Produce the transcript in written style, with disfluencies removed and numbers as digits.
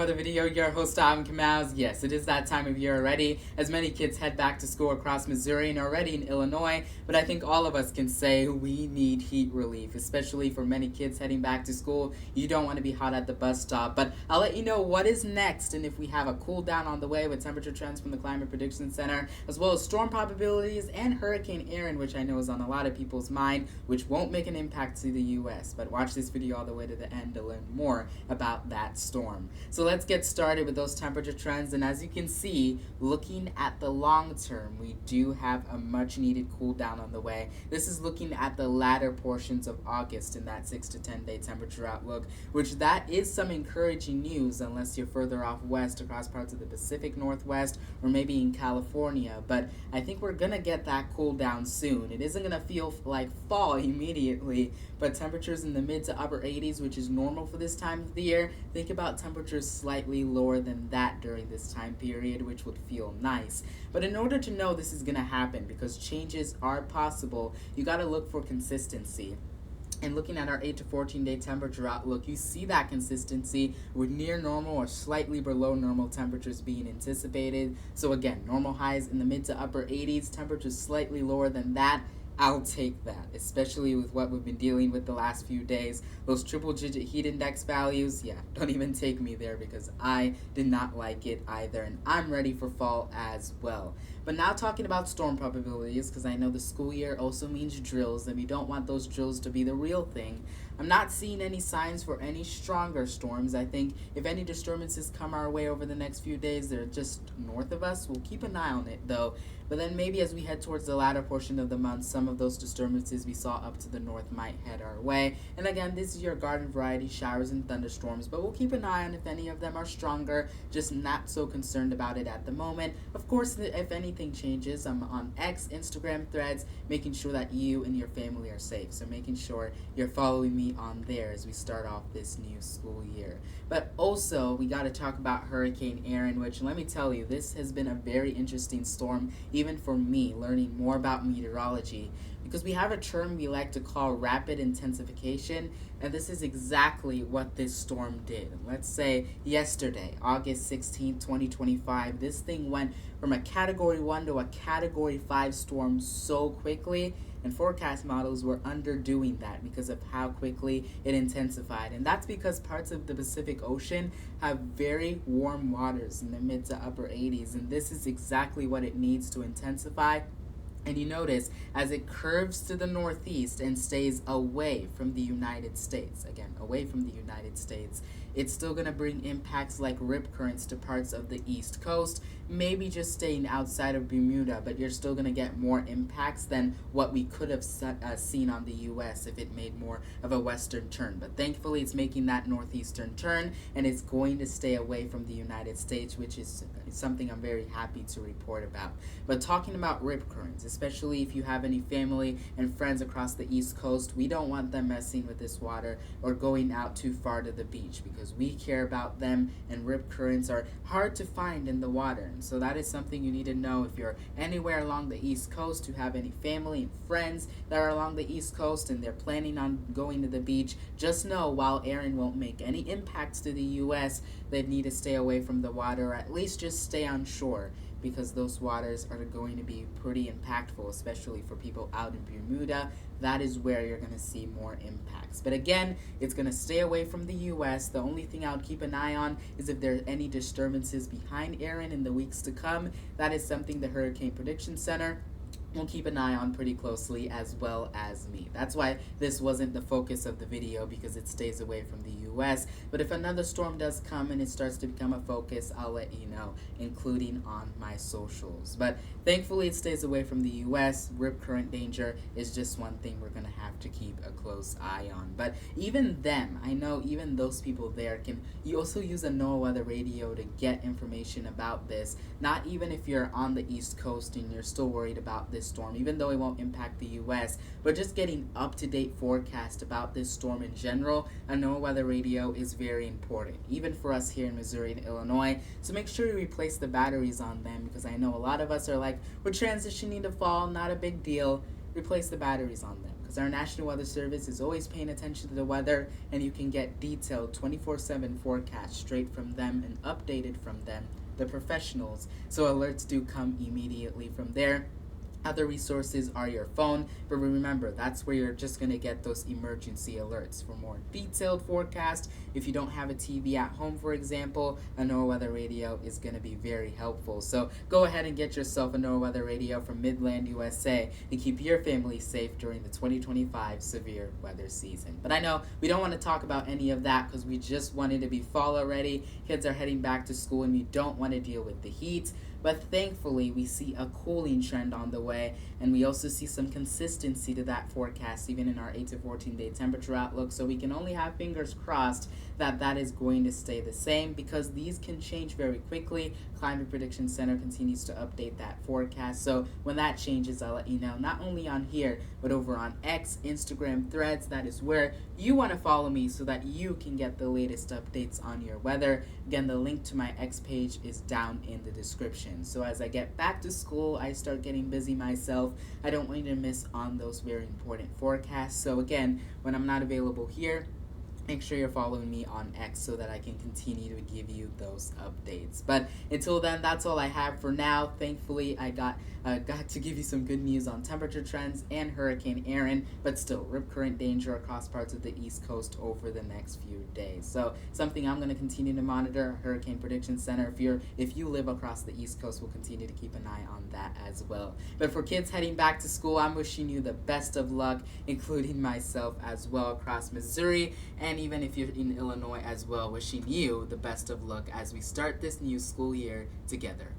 another video. Your host, I'm Kamaz. Yes, it is that time of year already, as many kids head back to school across Missouri and already in Illinois. But I think all of us can say we need heat relief, especially for many kids heading back to school. You don't want to be hot at the bus stop. But I'll let you know what is next and if we have a cool down on the way with temperature trends from the Climate Prediction Center, as well as storm probabilities and Hurricane Erin, which I know is on a lot of people's mind, which won't make an impact to the U.S. But watch this video all the way to the end to learn more about that storm. So let's get started with those temperature trends, and as you can see, looking at the long term, we do have a much needed cool down on the way. This is looking at the latter portions of August in that 6 to 10 day temperature outlook, which that is some encouraging news unless you're further off west across parts of the Pacific Northwest or maybe in California. But I think we're gonna get that cool down soon. It isn't gonna feel like fall immediately, but temperatures in the mid to upper 80s, which is normal for this time of the year. Think about temperatures slightly lower than that during this time period, which would feel nice. But in order to know this is going to happen, because changes are possible, you got to look for consistency. And looking at our 8 to 14 day temperature outlook, you see that consistency with near normal or slightly below normal temperatures being anticipated. So again, normal highs in the mid to upper 80s, temperatures slightly lower than that. I'll take that, especially with what we've been dealing with the last few days. Those triple-digit heat index values, yeah, don't even take me there because I did not like it either, and I'm ready for fall as well. But now talking about storm probabilities, because I know the school year also means drills, and we don't want those drills to be the real thing. I'm not seeing any signs for any stronger storms. I think if any disturbances come our way over the next few days, they're just north of us. We'll keep an eye on it, though. But then maybe as we head towards the latter portion of the month, some of those disturbances we saw up to the north might head our way. And again, this is your garden variety showers and thunderstorms, but we'll keep an eye on if any of them are stronger, just not so concerned about it at the moment. Of course, if anything changes, I'm on X, Instagram, Threads, making sure that you and your family are safe. So making sure you're following me on there as we start off this new school year. But also, we got to talk about Hurricane Erin, which let me tell you, this has been a very interesting storm, even for me, learning more about meteorology, because we have a term we like to call rapid intensification, and this is exactly what this storm did. Let's say yesterday, August 16, 2025, this thing went from a Category 1 to a Category 5 storm so quickly, and forecast models were underdoing that because of how quickly it intensified. And that's because parts of the Pacific Ocean have very warm waters in the mid to upper 80s, and this is exactly what it needs to intensify. And you notice as it curves to the northeast and stays away from the United States, again, away from the United States, it's still going to bring impacts like rip currents to parts of the East Coast, maybe just staying outside of Bermuda, but you're still going to get more impacts than what we could have seen on the U.S. if it made more of a western turn. But thankfully, it's making that northeastern turn, and it's going to stay away from the United States, which is something I'm very happy to report about. But talking about rip currents, especially if you have any family and friends across the East Coast, we don't want them messing with this water or going out too far to the beach, because we care about them, and rip currents are hard to find in the water. And so that is something you need to know if you're anywhere along the East Coast, who have any family and friends that are along the East Coast and they're planning on going to the beach. Just know while Erin won't make any impacts to the U.S., they need to stay away from the water, or at least just stay on shore, because those waters are going to be pretty impactful, especially for people out in Bermuda. That is where you're going to see more impacts. But again, it's going to stay away from the U.S. The only thing I would keep an eye on is if there are any disturbances behind Erin in the weeks to come. That is something the Hurricane Prediction Center will keep an eye on pretty closely, as well as me. That's why this wasn't the focus of the video, because it stays away from the U.S. But if another storm does come and it starts to become a focus, I'll let you know, including on my socials. But thankfully, it stays away from the U.S. Rip current danger is just one thing we're going to have to keep a close eye on. But even them, I know even those people there can you also use a NOAA weather radio to get information about this. Not even if you're on the East Coast and you're still worried about this storm, even though it won't impact the U.S., but just getting up-to-date forecast about this storm in general, a NOAA weather radio is very important, even for us here in Missouri and Illinois. So make sure you replace the batteries on them, because I know a lot of us are like, we're transitioning to fall, not a big deal. Replace the batteries on them, because because our National Weather Service is always paying attention to the weather, and you can get detailed 24/7 forecasts straight from them and updated from them, the professionals. So alerts do come immediately from there. Other resources are your phone, but remember, that's where you're just going to get those emergency alerts. For more detailed forecast, if you don't have a TV at home, for example, a NOAA weather radio is going to be very helpful. So go ahead and get yourself a NOAA weather radio from Midland, USA, to keep your family safe during the 2025 severe weather season. But I know we don't want to talk about any of that because we just want it to be fall already. Kids are heading back to school and we don't want to deal with the heat. But thankfully, we see a cooling trend on the way, and we also see some consistency to that forecast, even in our 8 to 14-day temperature outlook. So we can only have fingers crossed that that is going to stay the same, because these can change very quickly. Climate Prediction Center continues to update that forecast. So when that changes, I'll let you know, not only on here, but over on X, Instagram, Threads. That is where you want to follow me so that you can get the latest updates on your weather. Again, the link to my X page is down in the description. So as I get back to school, I start getting busy myself. I don't want you to miss on those very important forecasts. So again, when I'm not available here, make sure you're following me on X so that I can continue to give you those updates. But until then, that's all I have for now. Thankfully, I got to give you some good news on temperature trends and Hurricane Erin, but still, rip current danger across parts of the East Coast over the next few days. So something I'm going to continue to monitor. Hurricane Prediction Center, if you live across the East Coast, will continue to keep an eye on that as well. But for kids heading back to school, I'm wishing you the best of luck, including myself as well, across Missouri, and even if you're in Illinois as well, wishing you the best of luck as we start this new school year together.